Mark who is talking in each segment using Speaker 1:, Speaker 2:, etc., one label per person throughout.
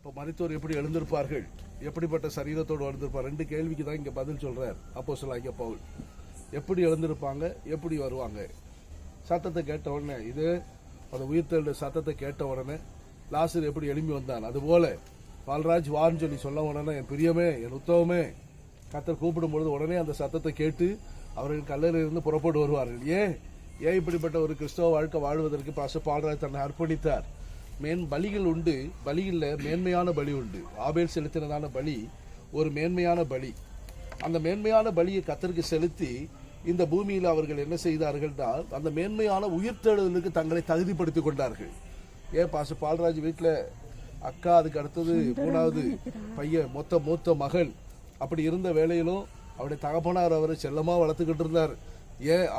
Speaker 1: அப்போ மரித்தோர் எப்படி எழுந்திருப்பார்கள், எப்படிப்பட்ட சரீரத்தோடு எழுந்திருப்பார்? 2 கேள்விக்கு தான் இங்கே பதில் சொல்றார் அப்போஸ்தலனாகிய பவுல். எப்படி எழுந்திருப்பாங்க, எப்படி வருவாங்க? சத்தத்தை கேட்ட உடனே, இது அந்த உயிர்த்தெழுந்த சத்தத்தை கேட்ட உடனே லாசர் எப்படி எழும்பி வந்தான், அதுபோல பால்ராஜ் வான்னு சொல்லி சொல்ல உடனே, என் பிரியமே, என் உத்தவமே, கர்த்தர் கூப்பிடும் பொழுது உடனே அந்த சத்தத்தை கேட்டு அவர்கள் கல்லறையிலிருந்து புறப்பட்டு வருவார்கள். ஏன் இப்படிப்பட்ட ஒரு கிறிஸ்தவ வாழ்க்கை வாழ்வதற்கு பாஸ்டர் பால்ராஜ் தன்னை அர்ப்பணித்தார். பலிகள் உண்டு, பலிகளில் மேன்மையான பலி உண்டு. ஆபேல் செலுத்தினதான பலி ஒரு மேன்மையான பலி. அந்த மேன்மையான பலியை கர்த்தருக்கு செலுத்தி இந்த பூமியில் அவர்கள் என்ன செய்தார்கள், அந்த மேன்மையான உயிர்த்தெழுதலுக்கு தங்களை தகுதிப்படுத்திக் கொண்டார்கள். ஏன் பாஸ்டர் பால்ராஜ் வீட்டில் அக்கா, அதுக்கு அடுத்தது 3வது பையன், மூத்த மகள், அப்படி இருந்த வேளையிலும் அவருடைய தகப்பனார் அவரை செல்லமாக வளர்த்துக்கிட்டு இருந்தார்.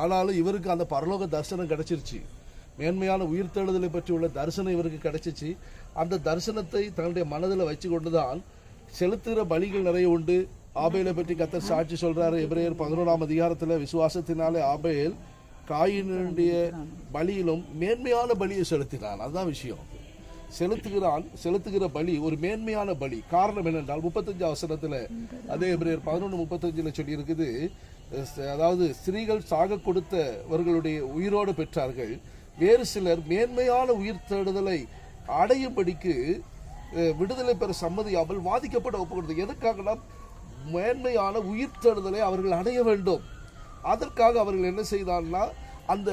Speaker 1: ஆனாலும் இவருக்கு அந்த பரலோக தரிசனம் கிடைச்சிருச்சு. மேன்மையான உயிர்த்தெழுதலை பற்றி உள்ள தரிசனம் இவருக்கு கிடைச்சிச்சு. அந்த தரிசனத்தை தன்னுடைய மனதில் வச்சு கொண்டுதான் செலுத்துகிற பலிகள் நிறைய உண்டு. ஆபேலை பற்றி கர்த்தர் சாட்சி சொல்றாரு. எபிரேயர் 11ஆம் அதிகாரத்தில், விசுவாசத்தினாலே ஆபேல் காயினுடைய பலியிலும் மேன்மையான பலியை செலுத்தினான். அதுதான் விஷயம். செலுத்துகிற பலி ஒரு மேன்மையான பலி. காரணம் என்னென்றால் 35 வசனத்தில், அதே எபிரேயர் 11:35 சொல்லி இருக்குது, அதாவது ஸ்திரீகள் சாக கொடுத்தவர்களுடைய உயிரோடு பெற்றார்கள், வேறு சிலர் மேன்மையான உயிர்த்தெழுதலை அடையும்படிக்கு விடுதலை பெற சம்மதியாமல் வாதிக்கப்பட ஒப்புக்கொடுத்து. எதுக்காகனா மேன்மையான உயிர்த்தெழுதலை அவர்கள் அடைய வேண்டும். அதற்காக அவர்கள் என்ன செய்தான்னா, அந்த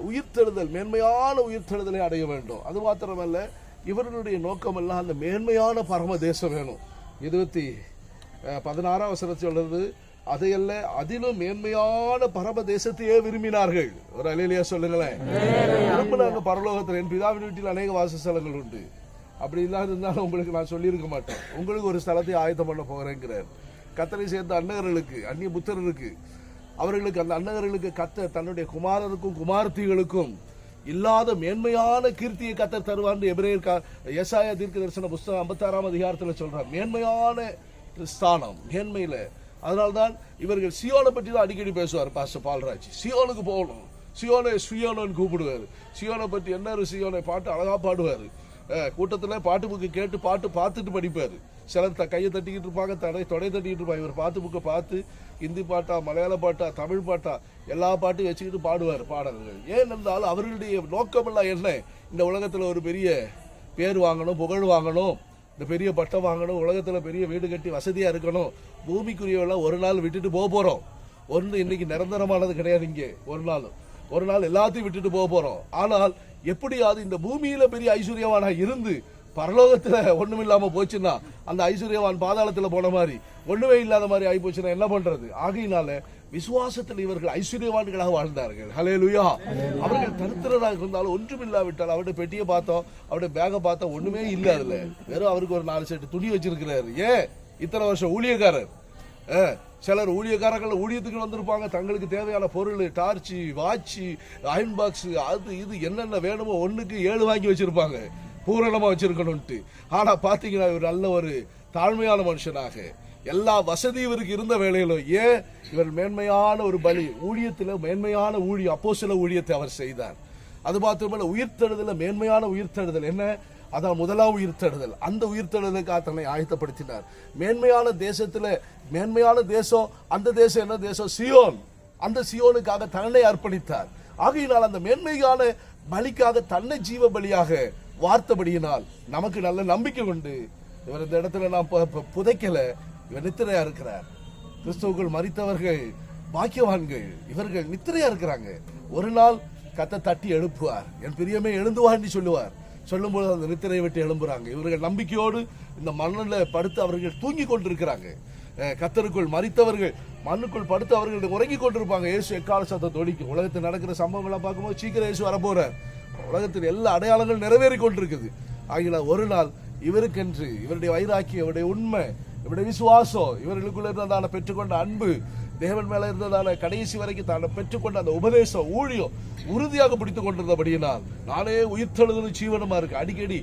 Speaker 1: உயிர்த்தெழுதல், மேன்மையான உயிர்த்தெழுதலை அடைய வேண்டும். அது மாத்திரமல்ல, இவர்களுடைய நோக்கமெல்லாம் அந்த மேன்மையான பரம தேசம் வேணும். 16ஆம் வசனம் சொல்றது, அதையல்ல, அதிலும் மேன்மையான பரம தேசத்தையே விரும்பினார்கள். ஒரு அல்லேலூயா சொல்லுங்களேன். விரும்பினாங்க பரலோகத்தில். என் பிதாவின் வீட்டில் அநேக வாசஸ்தலங்கள் உண்டு. அப்படி இல்லாத இருந்தாலும் உங்களுக்கு நான் சொல்லியிருக்க மாட்டேன். உங்களுக்கு ஒரு ஸ்தலத்தை ஆயத்தம் பண்ண போகிறேங்கிறார். கர்த்தரை சேர்ந்த அன்னகர்களுக்கு, அந்நிய புத்தர்களுக்கு, அவர்களுக்கு, அந்த அன்னகர்களுக்கு கர்த்தர் தன்னுடைய குமாரருக்கும் குமாரத்திகளுக்கும் இல்லாத மேன்மையான கீர்த்தியை கர்த்தர் தருவார். எபிரேயர் எசாயா தீர்க்க தரிசன புஸ்தகம் 56ஆம் அதிகாரத்தில் சொல்றார். மேன்மையான ஸ்தானம், மேன்மையில. அதனால்தான் இவர்கள் சியோனை பற்றி தான் அடிக்கடி பேசுவார் பாஸ்டர் பால்ராஜ். சியோனுக்கு போகணும், சியோனோன்னு கூப்பிடுவார். சியோனை பற்றி என்ன, சியோனை பாட்டு அழகா பாடுவார். கூட்டத்தில் பாட்டு புக்கு கேட்டு பாட்டு பார்த்துட்டு படிப்பார். சிலர் கையை தட்டிக்கிட்டு இருப்பாங்க, தொடை தட்டிக்கிட்டு இருப்பாங்க. இவர் பாட்டு புக்கை பார்த்து ஹிந்தி பாட்டா, மலையாள பாட்டா, தமிழ் பாட்டா, எல்லா பாட்டும் வச்சுக்கிட்டு பாடுவார் பாடல்கள். ஏனென்றால் அவர்களுடைய நோக்கமெல்லாம் என்ன, இந்த உலகத்தில் ஒரு பெரிய பேர் வாங்கணும், புகழ் வாங்கணும், இந்த பெரிய பட்டம் வாங்கணும், உலகத்தில் பெரிய வீடு கட்டி வசதியாக இருக்கணும். பூமிக்குரியவெல்லாம் ஒரு நாள் விட்டுட்டு போக போகிறோம். இன்னைக்கு நிரந்தரமானது கிடையாது. இங்கே ஒரு நாள் எல்லாத்தையும் விட்டுட்டு போக போகிறோம். ஆனால் எப்படியாவது இந்த பூமியில பெரிய ஐஸ்வர்யவானா இருந்து பரலோகத்துல ஒண்ணுமில்லாம போச்சுன்னா, அந்த ஐஸ்வர்யவான் பாதாளத்துல போன மாதிரி, ஒண்ணுமே இல்லாத மாதிரி ஆகி போச்சுன்னா என்ன பண்றது? ஆகையினால விசுவாசத்தில் இவர்கள் ஐஸ்வர்யவான்களாக வாழ்ந்தார்கள். ஹல்லேலூயா. அவர்கள் தரித்திரராக இருந்தாலும், ஒன்றுமில்லாவிட்டால், அவருடைய பெட்டியை பார்த்தோம், அவருடைய பேகை பார்த்தோம், ஒண்ணுமே இல்ல. அதுல வெறும் அவருக்கு ஒரு 4 செட்டு துணி வச்சிருக்கிறாரு. ஏன் இத்தனை வருஷம் ஊழியக்காரர். சிலர் ஊழியக்காரர்கள் ஊழியத்துக்கு வந்திருப்பாங்க, தங்களுக்கு தேவையான பொருள், டார்ச்சி, வாட்சி, அயன் பாக்ஸ், அது இது என்னென்ன வேணுமோ 1க்கு 7 வாங்கி வச்சிருப்பாங்க, பூரணமா வச்சிருக்கணும்ட்டு. ஆனா பாத்தீங்கன்னா இவர் நல்ல ஒரு தாழ்மையான மனுஷனாக, எல்லா வசதியும் இவருக்கு இருந்த வேளையிலும், இவர் மேன்மையான ஒரு பலி, ஊழியத்தில் மேன்மையான அப்போஸ்தல ஊழியத்தை அவர் செய்தார். அது மாத்திரமல்ல, உயிர்த்தெழுதல மேன்மையான உயிர்த்தெழுதல் என்ன, அதான் முதலாம் உயிர்த்தெழுதல். அந்த உயிர்த்தெழுதலுக்காக தன்னை ஆயத்தப்படுத்தினார். மேன்மையான தேசத்துல, மேன்மையான தேசம், அந்த தேசம் என்ன தேசம்? சியோன். அந்த சியோனுக்காக தன்னை அர்ப்பணித்தார். ஆகையினால் அந்த மேன்மையான பலிக்காக தன்னை ஜீவ பலியாக வார்த்தபடியினால் நமக்கு நல்ல நம்பிக்கை உண்டு. இவர் இந்த இடத்துல நான் புதைக்கல, இவர் நித்திரையா இருக்கிறார். கிறிஸ்துவுக்குள் மரித்தவர்கள் பாக்கியவான்கள், இவர்கள் நித்திரையா இருக்கிறாங்க. ஒரு நாள் கர்த்தர் தட்டி எழுப்புவார். என் பிரியமே எழுந்து வாண்டி சொல்லுவார். சொல்லும்போது அந்த நித்திரையை விட்டு எழும்புறாங்க. இவர்கள் நம்பிக்கையோடு இந்த மண்ணில் படுத்து அவர்கள் தூங்கி கொண்டிருக்கிறாங்க. கர்த்தருக்குள் மரித்தவர்கள் மண்ணுக்குள் படுத்து அவர்கள் உறங்கி கொண்டிருப்பாங்க. இயேசு எக்கால சத்தம் தொடிக்கும். உலகத்தில் நடக்கிற சம்பவங்களை பார்க்கும்போது சீக்கிரம் இயேசு வரப்போறார். உலகத்தில் எல்லா அடையாளங்கள் நிறைவேறி கொண்டிருக்குது. ஆகிய ஒரு நாள் இவருக்கென்று, இவருடைய வைராக்கியம், இவருடைய உண்மை, இவருடைய விசுவாசம், இவர்களுக்குள்ள இருந்ததான பெற்றுக்கொண்ட அன்பு, தேவன் மேல இருந்ததான கடைசி வரைக்கும் தான் பெற்றுக்கொண்ட அந்த உபதேசம், ஊழியம் உறுதியாக பிடித்துக் கொண்டிருந்தபடியினால் நானே உயிர்த்தெழுதலும் ஜீவனமா இருக்கு. அடிக்கடி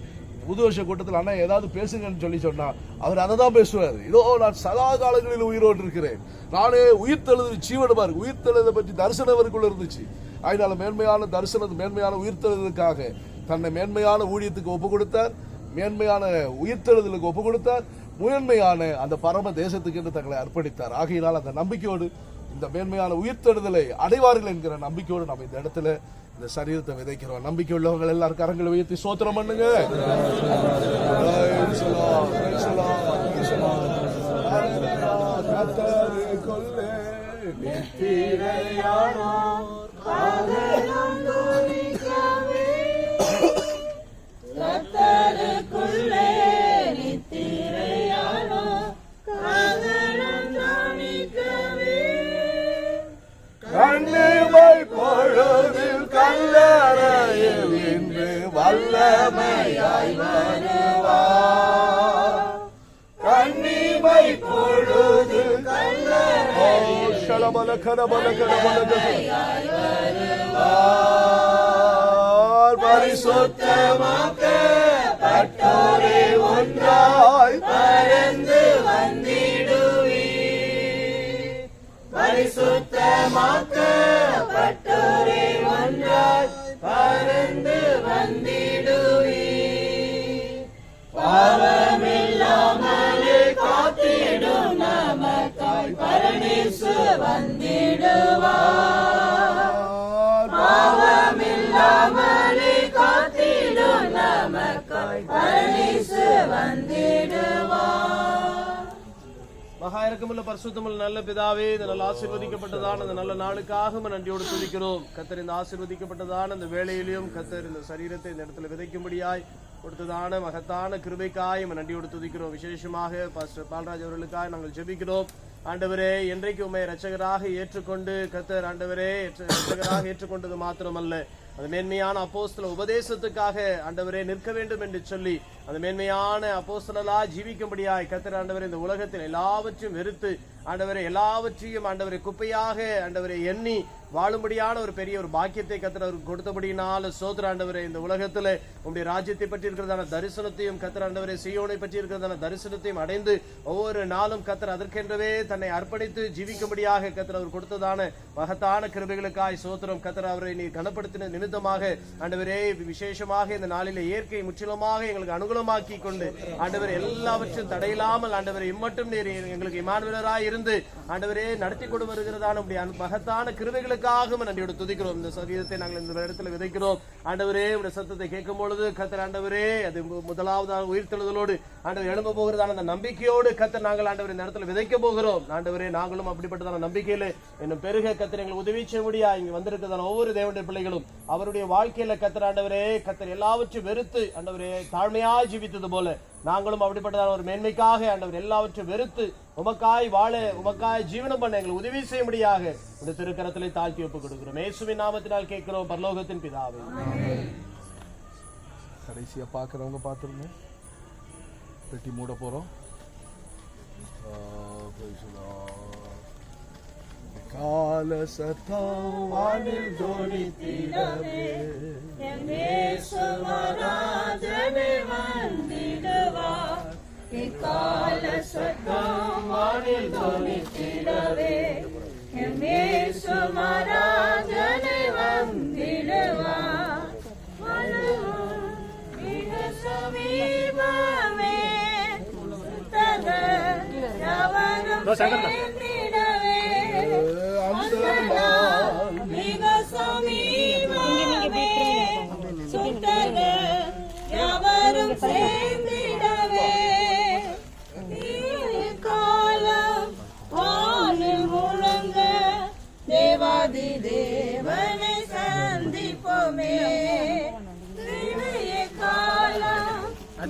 Speaker 1: புது வருஷ கூட்டத்தில் அண்ணா ஏதாவது பேசுங்கன்னு சொன்னா அவர் அதை தான் பேசுவார். இதோ நான் சதா காலங்களில் உயிரோடு இருக்கிறேன், நானே உயிர்த்தெழுதல் ஜீவனமா இருக்கு. உயிர்த்தெழுதை பற்றி தரிசனம் அவருக்குள்ள இருந்துச்சு. அதனால மேன்மையான தரிசனம், மேன்மையான உயிர்த்தெழுதலுக்காக தன்னை மேன்மையான ஊழியத்துக்கு ஒப்பு கொடுத்தார். மேன்மையான உயிர்த்தெழுதலுக்கு ஒப்பு கொடுத்தார். மேன்மையான அந்த பரம தேசத்துக்கு என்று தங்களை அர்ப்பணித்தார். ஆகையினால் அந்த நம்பிக்கையோடு இந்த மேன்மையான உயிர்த்தெழுதலை அடைவார்கள் என்கிற நம்பிக்கையோடு நம்ம இந்த இடத்துல இந்த சரீரத்தை விதைக்கிறோம். நம்பிக்கை உள்ளவங்க எல்லாரும் கரங்களை உயர்த்தி ஸ்தோத்திரம் பண்ணுங்க. கண்ணிமை பொழுதில் கல்லறையில் இன்று வல்லமையாய் வருவார். கண்ணிமை பொழுது கல்லறையில் பரிசுத்தமாக்கப்பட்டோரே ஒன்றாய் பறந்து வந்திடுவீர். பரிசுத்தமாக்கப்பட்டோரே ஒன்றாய் பறந்து வந்திடுவீர். பாவமில்லாமலே காத்திடும் நமக்காய் பரமேசு வந்திடுவார். பாவமில்லாமலே காத்திடும் நமக்காய் பரமேசு வந்திடுவார். மகா இரக்கமுள்ள பரிசுத்தமுள்ள நல்ல பிதாவே, இந்த நல்ல ஆசீர்வதிக்கப்பட்டதான அந்த நல்ல நாளுக்காக நன்றியோடு துதிக்கிறோம். கர்த்தர் இந்த ஆசீர்வதிக்கப்பட்டதான இந்த வேளையிலும் கர்த்தர் இந்த சரீரத்தை இந்த இடத்துல விதைக்கும்படியாய் கொடுத்ததான மகத்தான கிருபைக்காய் நன்றியோடு துதிக்கிறோம். விசேஷமாக பாஸ்டர் பால்ராஜ் அவர்களுக்காக நாங்கள் ஜெபிக்கிறோம். ஆண்டவரே, என்றைக்கு உம்மை இரட்சகராக ஏற்றுக்கொண்டு கர்த்தர் ஆண்டவரே இரட்சகராக ஏற்றுக்கொண்டது மாத்திரமல்ல, அந்த மேன்மையான அப்போஸ்தல உபதேசத்துக்காக ஆண்டவரே நிற்க வேண்டும் என்று சொல்லி அந்த மேன்மையான அப்போஸ்தலரா ஜீவிக்கும்படியாய் கர்த்தர் ஆண்டவரே இந்த உலகத்தில் எல்லாவற்றையும் வெறுத்து ஆண்டவரே எல்லாவற்றையும் ஆண்டவரை குப்பையாக ஆண்டவரை எண்ணி வாழும்படியான ஒரு பெரிய ஒரு பாக்கியத்தை கர்த்தர் அவருக்கு கொடுத்தபடினால சோதர ஆண்டவரே, இந்த உலகத்துல உங்களுடைய ராஜ்யத்தை பற்றி இருக்கிறதான தரிசனத்தையும் கர்த்தர் ஆண்டவரை சீயோனை பற்றி இருக்கிறதான தரிசனத்தையும் அடைந்து ஒவ்வொரு நாளும் கர்த்தர் அதற்கென்றவே தன்னை அர்ப்பணித்து ஜீவிக்கும்படியாக கர்த்தர் அவர் கொடுத்ததான மகத்தான கிருபைகளுக்காய் சோத்திரம். கர்த்தர் அவரை நீ கனப்படுத்தின நிமித்தமாக ஆண்டவரே விசேஷமாக இந்த நாளிலே இயற்கை முற்றிலுமாக எங்களுக்கு அனுகூலமாக்கி கொண்டு ஆண்டவர் எல்லாவற்றும் தடையில்லாமல் ஆண்டவரை இம்மட்டும் நீர் எங்களுக்கு இமானுவேலராய் இருந்து ஆண்டவரே நடத்தி கொண்டு வருகிறதான மகத்தான கிருபைகளுக்காக நன்றியோடு துதிக்கிறோம். இந்த சரீரத்தை நாங்கள் இந்த இடத்துல விதைக்கிறோம். ஆண்டவரே உடைய சத்தத்தை கேட்கும் பொழுது கர்த்தர் ஆண்டவரே அது முதலாவதாக உயிர்த்தெழுதலோடு ஆண்டவர் எழும்ப போகிறதான அந்த நம்பிக்கையோடு கர்த்தர் நாங்கள் ஆண்டவர் இந்த இடத்துல விதைக்க போகிறோம். ஆண்டவரே, நாங்களும் அப்படிப்பட்டதான நம்பிக்கையில இன்னும் பெருக கர்த்தர் எங்களுக்கு உதவி செய்ய முடியா. இங்க வந்திருக்கிறதான ஒவ்வொரு தேவனுடைய பிள்ளைகளும் அவருடைய வாழ்க்கையில கர்த்தர் ஆண்டவரே கர்த்தர் எல்லாவற்றையும் வெறுத்து ஆண்டவரே தாழ்மையாய் ஜீவித்தது போல நாங்களும் அப்படிப்பட்டதான ஒரு மேன்மைக்காக ஆண்டவர் எல்லாவற்றையும் வெறுத்து உமக்காய் வாழ உமக்காய் ஜீவனம் பண்ண எங்களுக்கு உதவி செய்ய முடியாக இந்த திருக்கரத்திலே தாழ்த்தி ஒப்புக் கொடுக்கிறோம். இயேசுவின் நாமத்தினால் கேட்கிறோம் பரலோகத்தின் பிதாவே. கடைசியா பாக்குறவங்க பாத்துருங்க. பெட்டி மூட போறோம். கால சத்தம் வானில் தோனித்திடவே
Speaker 2: இயேசுவராஜனே வந்திடுவார். கால சத்தம் வானில் தோனித்திடவே இயேசுவராஜனே வந்திடுவார். மிக சமீபமே எவரும் சேர்ந்திடவே மிக சமீபமே சுத்தர்கள் எவரும் சேர்ந்திடவே காலம் வானில் முழங்க தேவாதி தேவனை சந்திப்போமே. காலம்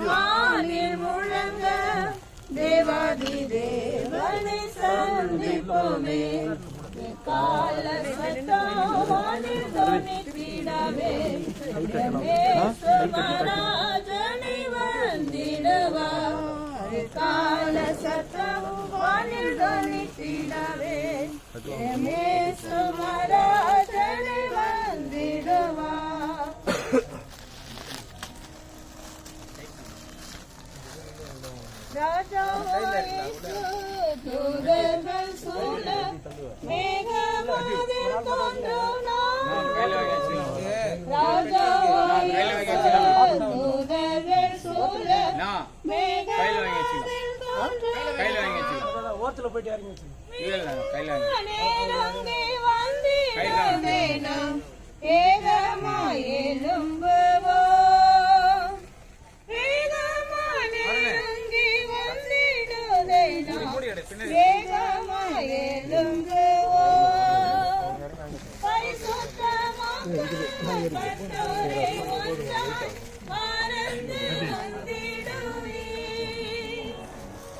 Speaker 2: வானில் முழங்க தேவாதி தேவனை சந்திப்போமே. கால சத்தம் வானில் தோனித்திடவே இயேசுவராஜனே வந்திடுவார். கால சத்தம் வானில் தோனித்திடவே இயேசுவராஜனே வந்திடுவார். தூதர்கள் சூழ மேகமதில் தோன்றும் தூதர்கள் சூழ மேகவானில் தோன்றும்
Speaker 3: ஓரத்தில் போயிட்டு இறங்கி வச்சு
Speaker 2: நேரங்கே வந்திடுவேனும் ஏகமாய் எழும்புவோம். ஏகமாய் நெருங்கி வந்திடுவேனும் ஏகமாய் எழும்புவோம். பரிசுத்தமாக்கப்பட்டோரை ஒன்றாய் மறந்து வந்திடுவீர்.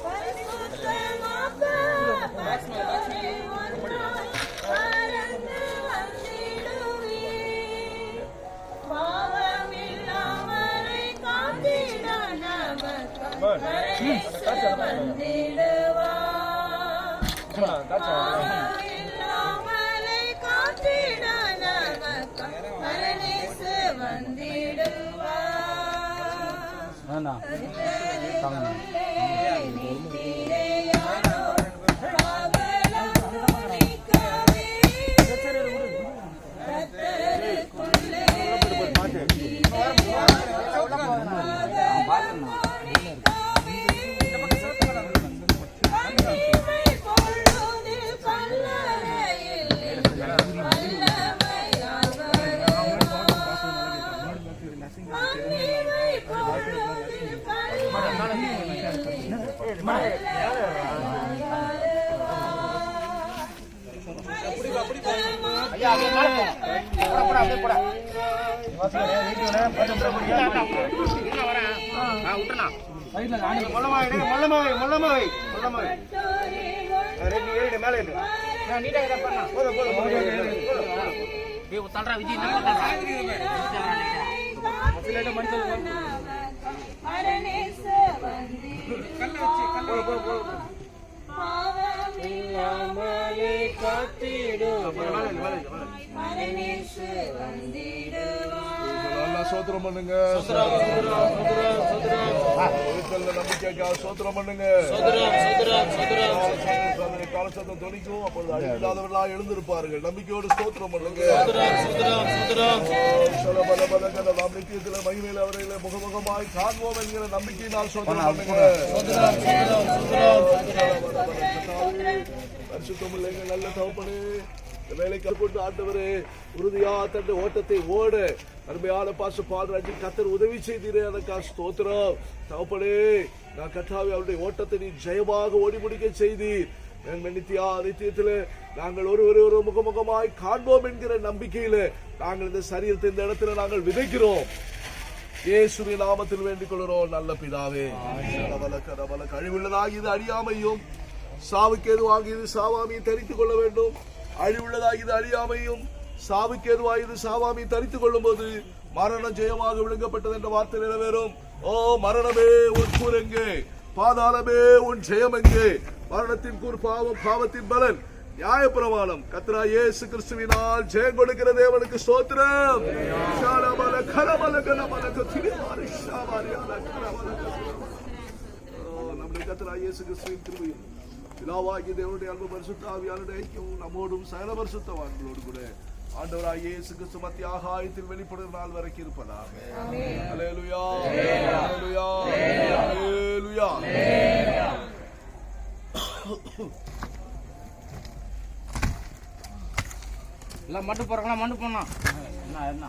Speaker 2: பரிசுத்தமாக்கப்பட்டோரை ஒன்றாய் மறந்து வந்திடுவீர். பாவமில்லாமலை காத்திட நமக்கு பரமேசு வந்திடுவார். பாவமில்லாமலை காத்திட நமக்கு பரமேசு வந்திடுவார். நீத்திரையானோ பகலும் துணிக்கவே கர்த்தருக்குள்ளே மகிமை பொழுதில் கல்லறையில் வல்லமை
Speaker 1: நல்லா சோத்திரம் பண்ணுங்க. நம்பிக்கைக்காக சோத்திரம் பண்ணுங்க. காலசத்தம் தொனிக்கும், அப்பொழுது அழிவில்லாதவர்களாக எழுந்திருப்பார்கள். நம்பிக்கையோடு சோத்திரம் பண்ணுங்க. நாம் நித்தியத்தில் மகிமையில் அவர்களை முகமுகமாய் காண்போம் என்கிற நம்பிக்கையினால் சோத்திரம் பண்ணுங்க. பரிசுத்தமுள்ள எங்கள் நல்ல தகப்பனே, வேலைக்கு கொண்டு ஆண்டவரே உறுதியா தந்த ஓட்டத்தை ஓட அருமையான பாச பால்ராஜி கத்தர் உதவி செய்தீரே, அதற்காக ஸ்தோத்திரம். தகப்பனே, நான் கர்த்தாவே அவருடைய ஓட்டத்தை நீ ஜெயமாக ஓடி முடிக்க செய்தீர். நித்தியத்தில் நாங்கள் ஒரு முகமுகமாய் காண்போம் என்கிற நம்பிக்கையில நாங்கள் இந்த சரீரத்தை இந்த இடத்துல நாங்கள் விதைக்கிறோம். இயேசுவின் நாமத்தில் வேண்டிக் கொள்கிறோம் நல்ல பிதாவே. கழிவுள்ளதாக இது அழியாமையும், சாவுக்கு எதுவாக இது சாவாமியை தரித்துக் கொள்ள வேண்டும். அழிவுள்ளதாக இது அழியாமையும், சாவுக்கு எதுவாக இது சாவாமியை தரித்துக் கொள்ளும் போது மரணம் ஜெயமாக விழுங்கப்பட்டது என்ற வார்த்தை நிறைவேறும். ஓ மரணமே உன் கூர் எங்கே, பாதாளமே உன் ஜெயம் எங்கே? மரணத்தின் கூர் பாவம், பாவத்தின் பலன் நியாயப்பிரமாணம். கர்த்தராகிய இயேசு கிறிஸ்துவினால் ஜெயம் கொடுக்கிற தேவனுக்கு ஸ்தோத்திரம். நம்முடைய கர்த்தராகிய இயேசு கிறிஸ்துவின் கிருபையும் பிதாவாகிய தேவனுடைய அன்பு பரிசுத்த ஆவியானவருடைய ஐக்கியமும் நம்மோடும் சகல பரிசுத்தவான்களோடு கூட ஆண்டவராகிய இயேசு கிறிஸ்து மத்திய ஆகாயத்தில் வெளிப்படுகிற நாள் வரைக்கும் இருப்பதாக. அல்லேலூயா, அல்லேலூயா, அல்லேலூயா.
Speaker 3: எல்லாம் மட்டு போறாங்களா? மட்டு போனா என்ன